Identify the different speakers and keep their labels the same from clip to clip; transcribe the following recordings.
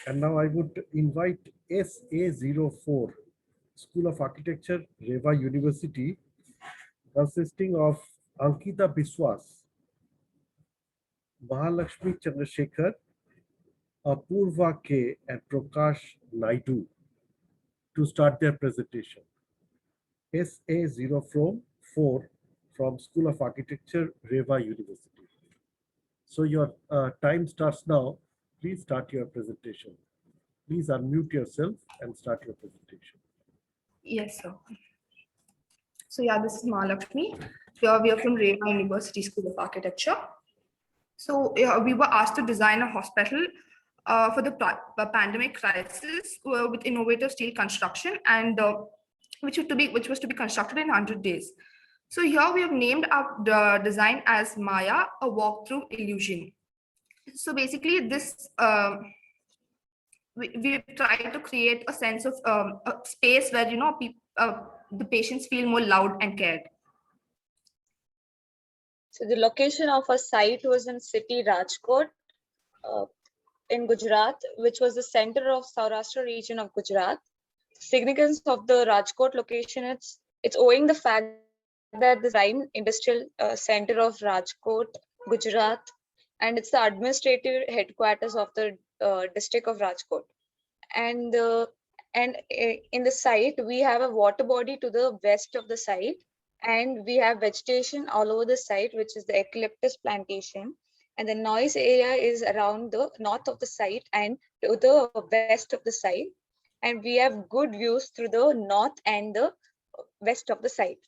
Speaker 1: And now I would invite SA04, School of Architecture, Reva University, consisting of Ankita Biswas, Mahalakshmi Chandrasekhar, Apurva K, and Prakash Naidu to start their presentation. SA04 from School of Architecture, Reva University. So your time starts now. Please start your presentation. Please unmute yourself and start your presentation.
Speaker 2: Yes, sir. So yeah, this is Mahalakshmi. Here we are from Reva University School of Architecture. So we were asked to design a hospital for the pandemic crisis with innovative steel construction, and which was to be constructed in 100 days. So here we have named our design as Maya, a walkthrough illusion. So basically, this we try to create a sense of a space where the patients feel more loved and cared.
Speaker 3: So the location of our site was in city Rajkot in Gujarat, which was the center of Saurashtra region of Gujarat. Significance of the Rajkot location, it's owing the fact that the prime industrial center of Rajkot, Gujarat, and it's the administrative headquarters of the district of Rajkot. And in the site, we have a water body to the west of the site, and we have vegetation all over the site, which is the eucalyptus plantation. And the noise area is around the north of the site and to the west of the site. And we have good views through the north and the west of the site.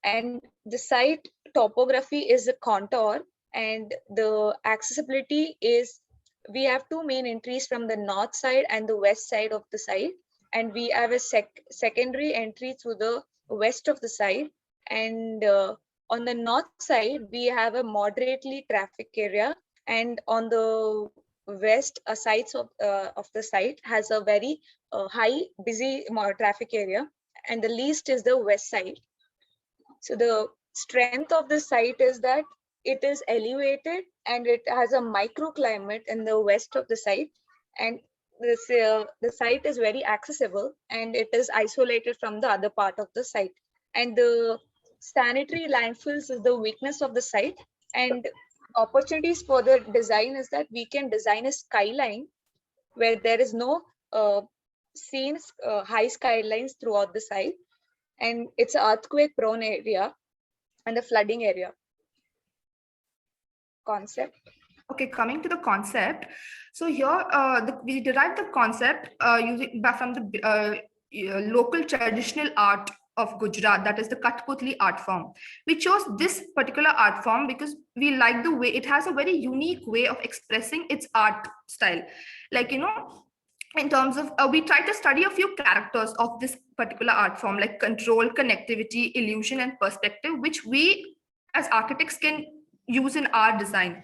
Speaker 3: And the site topography is a contour, and the accessibility is, we have two main entries from the north side and the west side of the site. And we have a secondary entry through the west of the site. And on the north side, we have a moderately traffic area, and on the west sides of the site has a very high busy traffic area, and the least is the west side. So the strength of the site is that it is elevated and it has a microclimate in the west of the site, and this the site is very accessible and it is isolated from the other part of the site. And the sanitary landfills is the weakness of the site, and opportunities for the design is that we can design a skyline where there is no scenes, high skylines throughout the site, and it's an earthquake prone area and the flooding area. Concept.
Speaker 2: Okay, coming to the concept. So here we derived the concept from the local traditional art of Gujarat, that is the Kathputli art form. We chose this particular art form because we like the way it has a very unique way of expressing its art style. Like, in terms of, we try to study a few characters of this particular art form, like control, connectivity, illusion, and perspective, which we as architects can use in our design.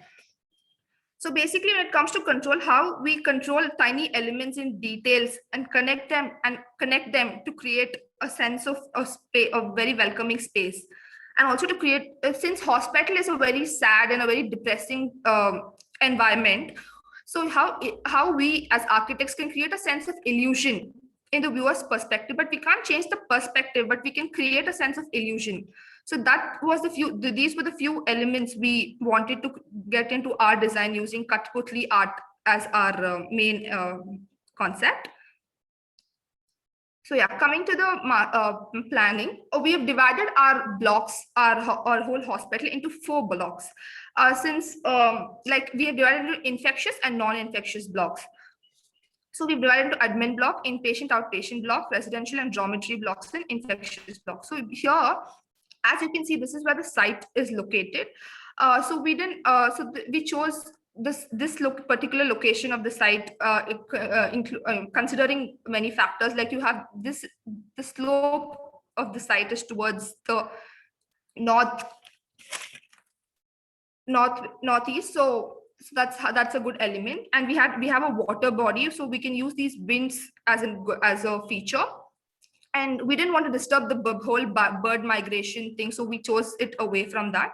Speaker 2: So basically, when it comes to control, how we control tiny elements in details and connect them to create a sense of a very welcoming space, and also to create, since hospital is a very sad and a very depressing environment. So how we as architects can create a sense of illusion in the viewer's perspective, but we can't change the perspective, but we can create a sense of illusion. So that was these were the few elements we wanted to get into our design using Kathputli art as our main concept. So yeah, coming to the planning, we have divided our blocks, our whole hospital into 4 blocks. Since like we have divided into infectious and non-infectious blocks. So we've divided into admin block, inpatient, outpatient block, residential and dormitory blocks, and infectious blocks. So here, as you can see, this is where the site is located. So we didn't. We chose this particular location of the site, considering many factors. Like you have the slope of the site is towards the northeast. So that's a good element. And we have a water body, so we can use these winds as a feature. And we didn't want to disturb the whole bird migration thing, so we chose it away from that.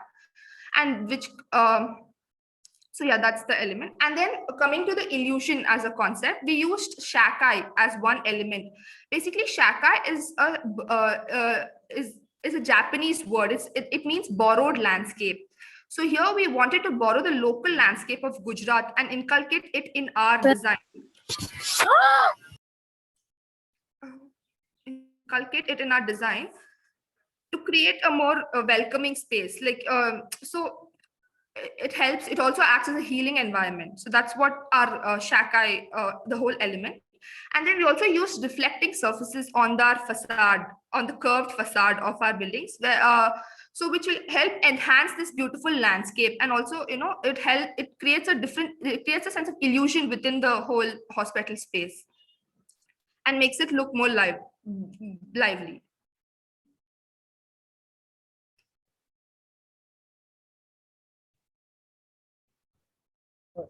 Speaker 2: And So yeah, that's the element. And then coming to the illusion as a concept, we used shakai as one element. Basically, shakai is a Japanese word. It means borrowed landscape. So here we wanted to borrow the local landscape of Gujarat and inculcate it in our design. Inculcate it in our design to create a more welcoming space. It helps. It also acts as a healing environment. So that's what our shakai, the whole element. And then we also use reflecting surfaces on our facade, on the curved facade of our buildings, so which will help enhance this beautiful landscape. And also, it creates a sense of illusion within the whole hospital space and makes it look more lively.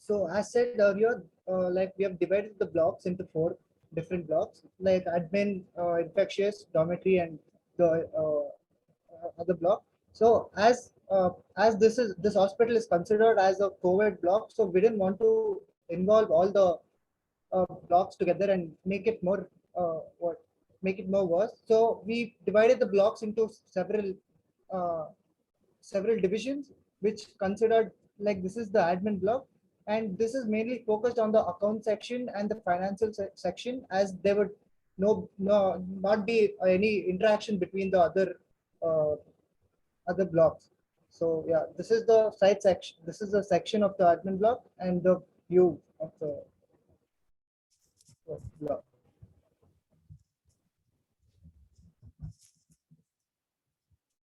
Speaker 4: So as said earlier, like we have divided the blocks into 4 different blocks, like admin, infectious, dormitory, and the other block. So as this hospital is considered as a COVID block, so we didn't want to involve all the blocks together and make it more make it more worse. So we divided the blocks into several divisions, which considered, like, this is the admin block, and this is mainly focused on the account section and the financial section, as there would not be any interaction between the other blocks. So yeah, this is the site section. This is the section of the admin block and the view of the block.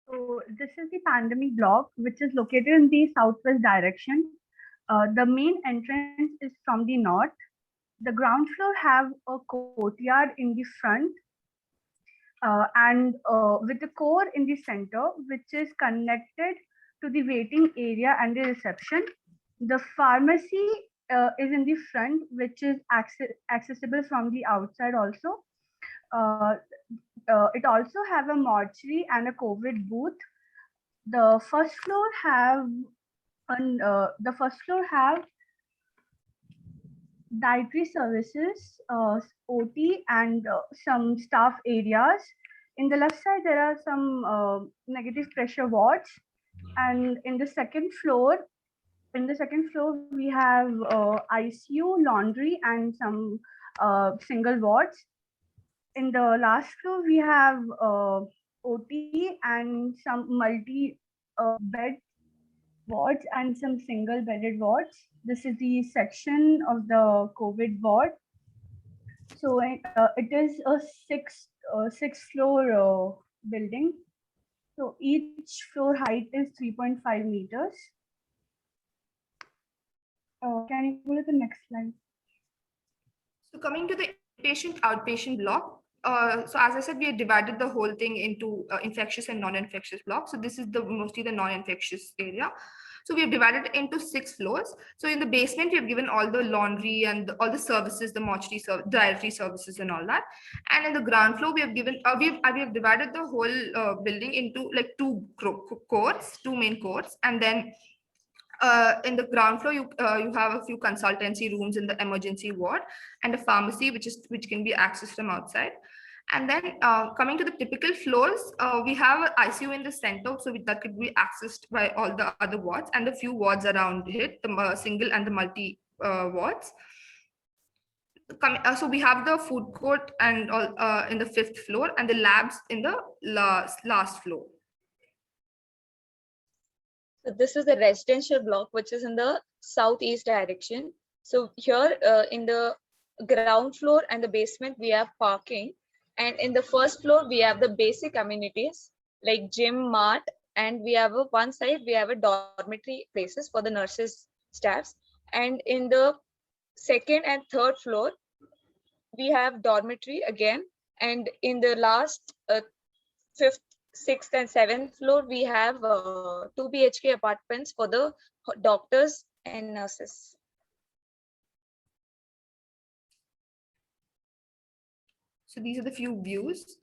Speaker 5: So this is the pandemic block, which is located in the southwest direction. The main entrance is from the north. The ground floor have a courtyard in the front, and with the core in the center, which is connected to the waiting area and the reception. The pharmacy is in the front, which is accessible from the outside also. It also have a mortuary and a COVID booth. The first floor have dietary services, OT, and some staff areas. In the left side, there are some negative pressure wards, and in the second floor, we have ICU, laundry, and some single wards. In the last floor, we have OT and some multi bed wards and some single bedded wards. This is the section of the COVID ward. So it is a six floor building. So each floor height is 3.5 meters. Can you go to the next slide?
Speaker 2: So coming to the outpatient block. So as I said, we have divided the whole thing into infectious and non-infectious blocks. So this is mostly the non-infectious area. So we have divided it into 6 floors. So in the basement, we have given all the laundry and all the services, the mortuary dietary services and all that. And in the ground floor, we have given we have divided the whole building into like 2 main courts, and then in the ground floor, you have a few consultancy rooms in the emergency ward and a pharmacy, which can be accessed from outside. And then coming to the typical floors, we have an ICU in the center, so that could be accessed by all the other wards and the few wards around it, the single and the multi wards. So we have the food court and all in the 5th floor, and the labs in the last floor.
Speaker 3: So this is the residential block, which is in the southeast direction. So here in the ground floor and the basement, we have parking. And in the first floor, we have the basic amenities like gym, mart, and we have one side, we have a dormitory places for the nurses, staffs. And in the 2nd and 3rd floor, we have dormitory again. And in the last 5th, 6th and 7th floor, we have 2 BHK apartments for the doctors and nurses.
Speaker 2: So these are the few views.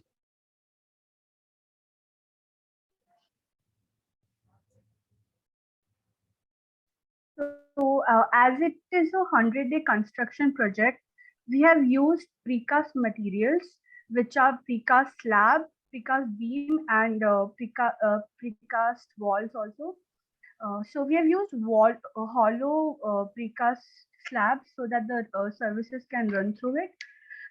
Speaker 5: So as it is a 100-day construction project, we have used precast materials, which are precast slab, precast beam, and precast walls also. So we have used hollow precast slabs so that the services can run through it.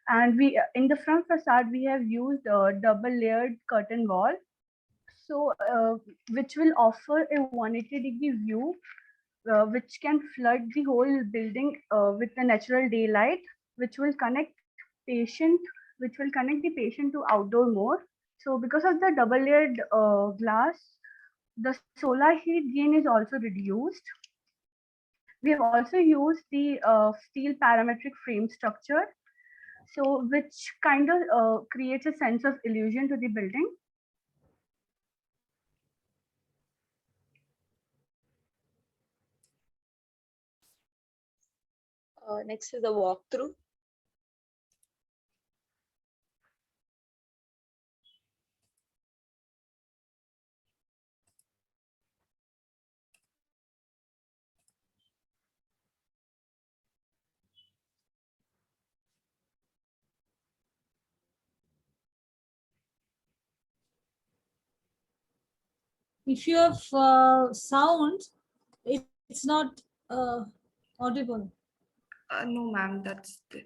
Speaker 5: And we in the front facade we have used a double layered curtain wall, so which will offer a 180-degree view, which can flood the whole building with the natural daylight, which will connect patient, which will connect the patient to outdoor more. So because of the double layered glass, the solar heat gain is also reduced. We have also used the steel parametric frame structure, so which kind of creates a sense of illusion to the building.
Speaker 3: Next is the walkthrough.
Speaker 6: If you have sound, it's not audible.
Speaker 2: No, ma'am, that's the.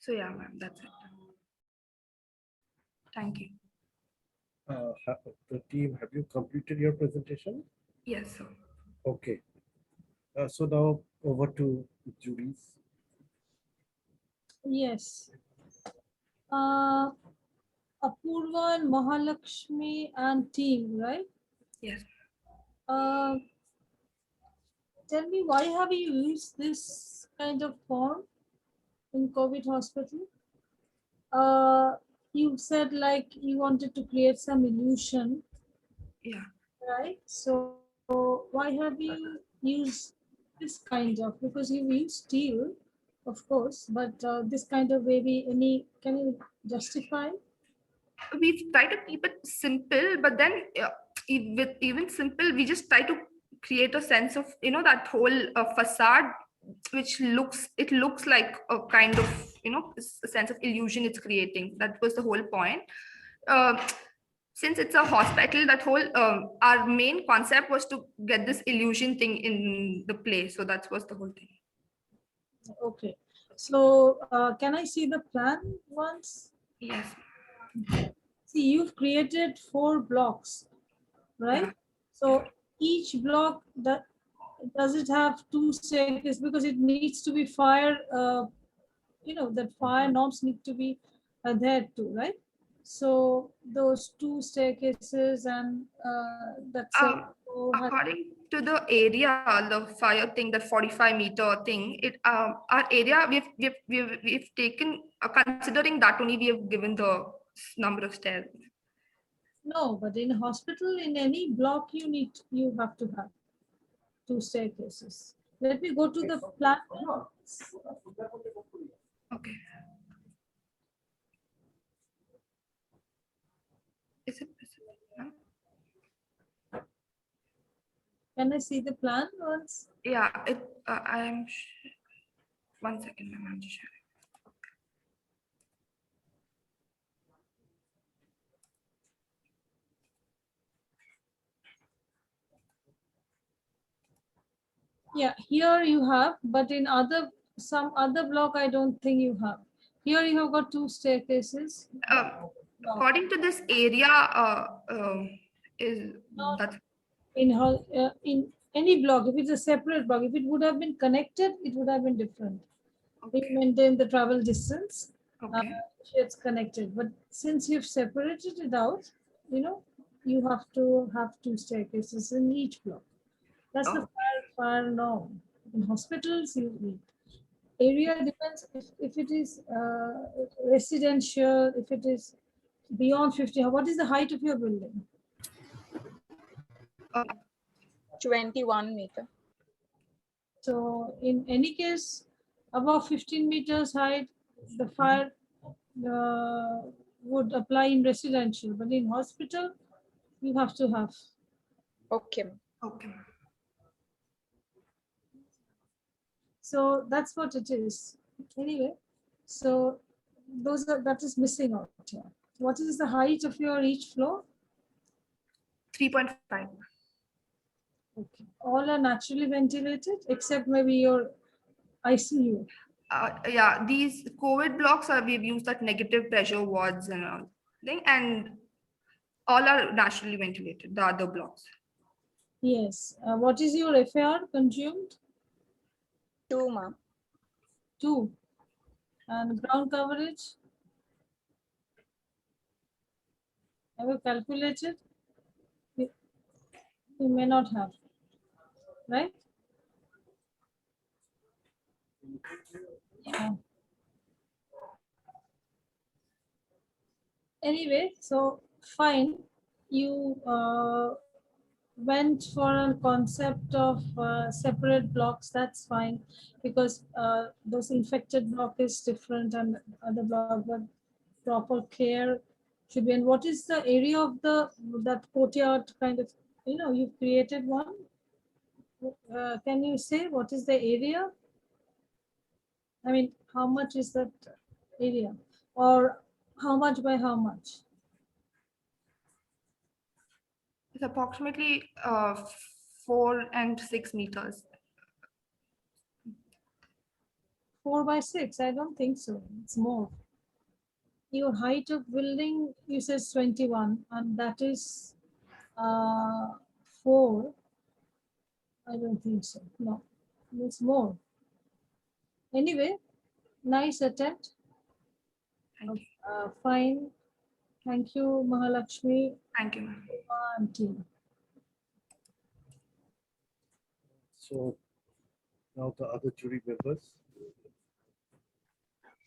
Speaker 2: So yeah, ma'am, that's it. Thank you.
Speaker 1: The team, have you completed your presentation?
Speaker 2: Yes, sir.
Speaker 1: Okay. So now over to Julie's.
Speaker 6: Yes. Apurva and Mahalakshmi and team, right?
Speaker 2: Yes.
Speaker 6: Tell me, why have you used this kind of form in COVID hospital? You said like you wanted to create some illusion,
Speaker 2: Yeah.
Speaker 6: right? So why have you used this kind of, because you use steel, of course, but this kind of maybe can you justify?
Speaker 2: We try to keep it simple, but then with even simple, we just try to create a sense of, that whole facade, which looks like a kind of, a sense of illusion it's creating. That was the whole point. Since it's a hospital, that whole our main concept was to get this illusion thing in the play. So that was the whole thing.
Speaker 6: Okay. So can I see the plan once?
Speaker 2: Yes.
Speaker 6: See, you've created 4 blocks, right?
Speaker 2: Yeah.
Speaker 6: So each block, that does it have 2 staircases, because it needs to be fire, that fire norms need to be adhered to, right? So those 2 staircases and that's it. So
Speaker 2: According to the area, the fire thing, the 45-meter thing, our area we've taken considering that only we have given the number of stairs.
Speaker 6: no, but in hospital, in any block, you have to have 2 staircases. Let me go to the plan.
Speaker 2: Okay. Is it? No?
Speaker 6: Can I see the plan once?
Speaker 2: Yeah. I am. 1 second, ma'am. I'm just sharing.
Speaker 6: Yeah, here you have, but in some other block, I don't think you have. Here you have got 2 staircases. No,
Speaker 2: According to this area, is
Speaker 6: No.
Speaker 2: that
Speaker 6: in any block, if it's a separate block, if it would have been connected, it would have been different. We
Speaker 2: okay?
Speaker 6: maintain the travel distance.
Speaker 2: Okay.
Speaker 6: It's connected, but since you've separated it out, you have to have 2 staircases in each block. That's the
Speaker 2: Oh.
Speaker 6: fire norm. In hospitals, you need. Area depends if it is residential, if it is beyond 50. What is the height of your building?
Speaker 3: 21 meter.
Speaker 6: So in any case, above 15 meters height, the fire would apply in residential, but in hospital, you have to have.
Speaker 3: Okay.
Speaker 2: Okay.
Speaker 6: So that's what it is. Anyway, so that is missing out here. What is the height of your each floor?
Speaker 2: 3.5.
Speaker 6: Okay. All are naturally ventilated except maybe your ICU.
Speaker 2: Yeah, these COVID blocks we've used that negative pressure wards and all thing, and all are naturally ventilated. The other blocks.
Speaker 6: Yes. What is your FAR consumed?
Speaker 3: 2, ma'am.
Speaker 6: 2. And ground coverage? Have you calculated? You may not have, right? Yeah. Anyway, so fine. You went for a concept of separate blocks. That's fine, because those infected block is different and other block, but proper care should be. And what is the area of that courtyard kind of? You've created one. Can you say what is the area? I mean, how much is that area, or how much by how much?
Speaker 2: It's approximately 4 and 6 meters.
Speaker 6: 4 by 6? I don't think so. It's more. Your height of building, you said 21, and that is 4. I don't think so. No, it's more. Anyway, nice attempt.
Speaker 2: Thank you.
Speaker 6: Fine. Thank you, Mahalakshmi
Speaker 2: Thank you, ma'am.
Speaker 6: and team.
Speaker 1: So now the other jury members.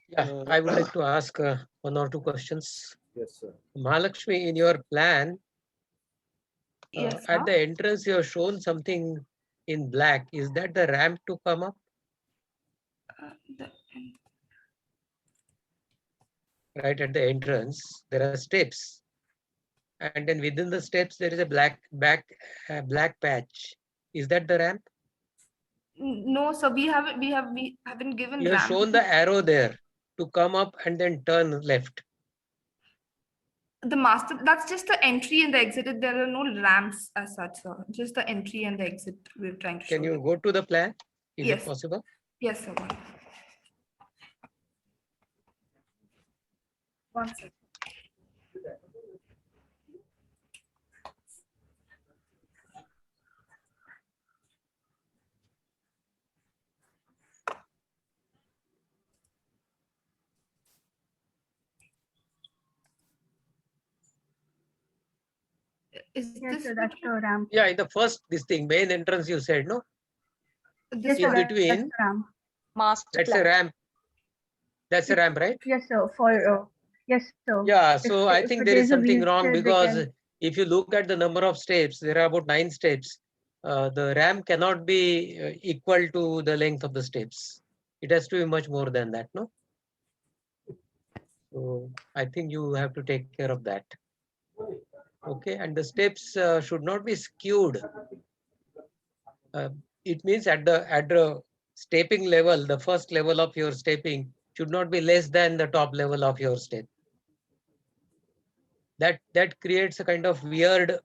Speaker 7: Yeah, I would like to ask 1 or 2 questions.
Speaker 1: Yes, sir.
Speaker 7: Mahalakshmi, in your plan,
Speaker 2: Yes,
Speaker 7: at
Speaker 2: ma'am.
Speaker 7: the entrance, you have shown something in black. Is that the ramp to come up? Right at the entrance, there are steps. And then within the steps, there is a black patch. Is that the ramp?
Speaker 2: No, sir. We haven't given
Speaker 7: You have
Speaker 2: ramp.
Speaker 7: shown the arrow there to come up and then turn left.
Speaker 2: The master. That's just the entry and the exit. There are no ramps as such, sir. Just the entry and the exit. We're trying to show.
Speaker 7: Can you go to the plan? Is
Speaker 2: Yes.
Speaker 7: it possible?
Speaker 2: Yes, sir. One second. Is
Speaker 5: Yes,
Speaker 2: this
Speaker 5: sir, that's the ramp.
Speaker 7: Yeah, in the first, this thing, main entrance you said, no?
Speaker 5: Yes,
Speaker 2: this
Speaker 5: sir,
Speaker 7: In
Speaker 2: one?
Speaker 5: that's
Speaker 7: between,
Speaker 5: the ramp.
Speaker 3: Master
Speaker 7: that's a
Speaker 3: plan.
Speaker 7: ramp. That's a ramp, right?
Speaker 5: Yes, sir. Yes, sir.
Speaker 7: Yeah,
Speaker 5: If,
Speaker 7: so I
Speaker 5: if
Speaker 7: think
Speaker 5: it
Speaker 7: there is
Speaker 5: is a
Speaker 7: something wrong
Speaker 5: wheelchair, they
Speaker 7: because
Speaker 5: can.
Speaker 7: if you look at the number of steps, there are about 9 steps. The ramp cannot be equal to the length of the steps. It has to be much more than that, no? So I think you have to take care of that. Okay, and the steps should not be skewed. It means at the stepping level, the first level of your stepping should not be less than the top level of your step. That creates a kind of weird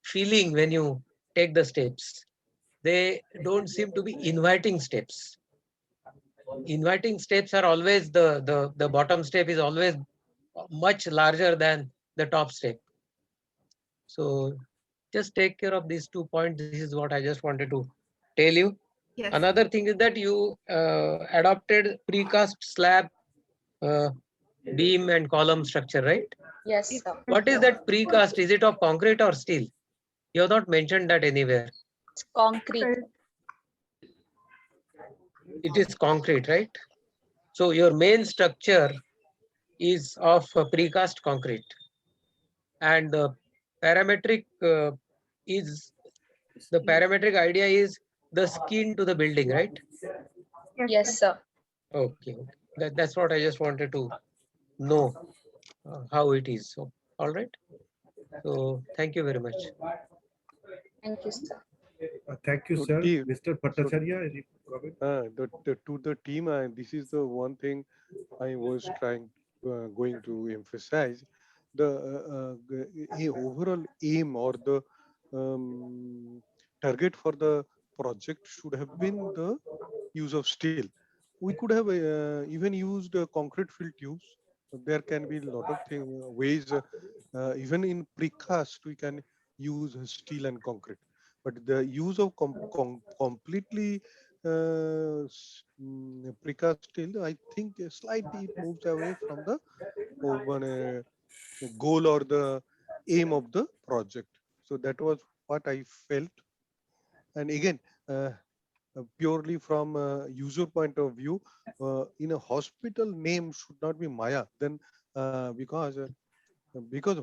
Speaker 7: feeling when you take the steps. They don't seem to be inviting steps. Inviting steps are always the bottom step is always much larger than the top step. So just take care of these 2 points. This is what I just wanted to tell you.
Speaker 2: Yes.
Speaker 7: Another thing is that you adopted precast slab beam and column structure, right?
Speaker 3: Yes, sir.
Speaker 7: What is that precast? Is it of concrete or steel? You have not mentioned that anywhere.
Speaker 3: It's concrete.
Speaker 7: It is concrete, right? So your main structure is of precast concrete, and the parametric is the parametric idea is the skin to the building, right?
Speaker 3: Yes, sir.
Speaker 7: Okay, that's what I just wanted to know how it is. So, all right. So thank you very much.
Speaker 3: Thank you, sir.
Speaker 1: Thank you,
Speaker 8: So
Speaker 1: sir.
Speaker 8: team-
Speaker 1: Mr. Bhattacharya, any comment?
Speaker 8: To the team, this is the one thing I was going to emphasize. The overall aim or the target for the project should have been the use of steel. We could have even used concrete filled tubes. There can be a lot of ways. Even in precast, we can use steel and concrete. But the use of completely precast steel, I think slightly it moves away from the goal or the aim of the project. So that was what I felt. And again, purely from a user point of view, in a hospital name should not be Maya. Then because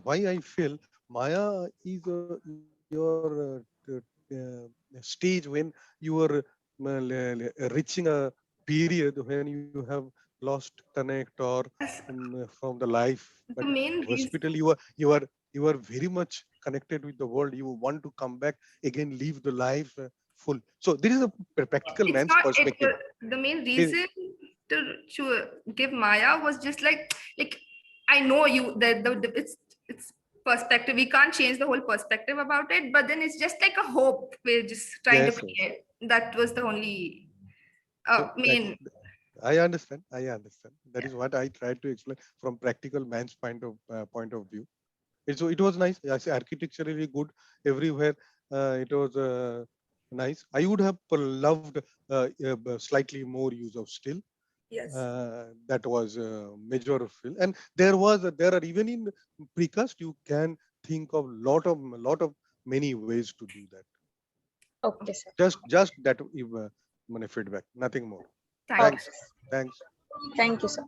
Speaker 8: why I feel Maya is your stage when you are reaching a period when you have lost connect or from the life.
Speaker 2: The
Speaker 8: But
Speaker 2: main reason.
Speaker 8: hospital, you are very much connected with the world. You want to come back again, live the life full. So this is a practical
Speaker 2: It's
Speaker 8: man's
Speaker 2: not
Speaker 8: perspective.
Speaker 2: the main
Speaker 8: Here-
Speaker 2: reason to give Maya was just like I know you the it's perspective. We can't change the whole perspective about it, but then it's just like a hope we're just trying
Speaker 8: Yes,
Speaker 2: to
Speaker 8: yes.
Speaker 2: create. That was the only
Speaker 8: So
Speaker 2: main.
Speaker 8: I understand. That is what I tried to explain from practical man's point of view. So it was nice. I say architecturally good everywhere. It was nice. I would have loved slightly more use of steel.
Speaker 2: Yes.
Speaker 8: That was major feel. And there are even in precast you can think of lot of many ways to do that.
Speaker 3: Okay, sir.
Speaker 8: Just that feedback, nothing more.
Speaker 2: Thanks.
Speaker 8: Thanks.
Speaker 3: Thank you, sir.